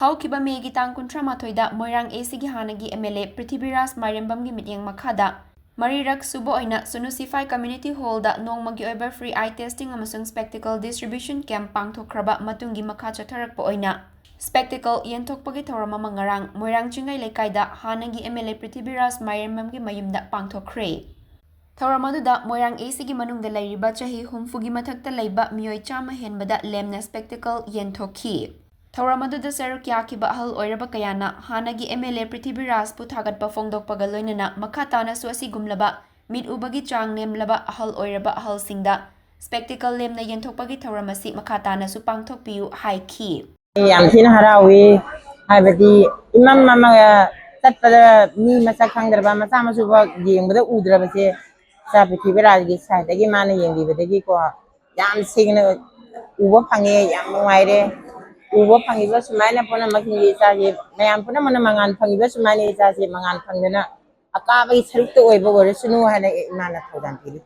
Haukiba Megi Tang Kuntra Matoida, Moirang Asigi Hanagi MLA Prithiviraj Mairenbam gi Mityeng Makada, Marirak Subo Oina, Sunusify Community Hall da Nongmagi Oiba Free Eye Testing amasung Spectacle Distribution Camp Pangthokraba Matungi Makha Chatharakpa Oina. Spectacle Yenthokkhi Thorama Mangarang, Moirang Chingai Lekaida, Hanagi MLA Prithiviraj Mairenbam gi Mayumda Pangthokre. Thoramaduda Moirang Asigi Manungda Lairiba Chahi Humfugi Mathakta Laiba Mioi Chama Henbada Lemna Spectacle Yenthokkhi. Thoramaduda Saruk Yakiba Ahal Oiraba Kayana, Hanagi MLA Prithiviraj Puthagat Pafongdok Pagaloinana, Makatana Suasi Gumlaba, Mid Ubagi Chang Nemlaba Ahal Oiraba Ahal Singda, Spectacle Lemna Yenthokkhi Thoramasi Makatana Supangthok Piu High Key. Yamsin Harawi, Habadi, Imam Mama, Tapada, me, Masakang, Masama Suba, Ging with the Udrabase, Prithiviraj side, the Gimana Yingi with the Giko, Yam signal, Uwapangi, Yam Wide, Uwapangi, Mana Pona Makin, Mayam Puna Mangan, Pangibus Mani, Mangan Pangana, a car is helped to over, so no had a man at Hodantili.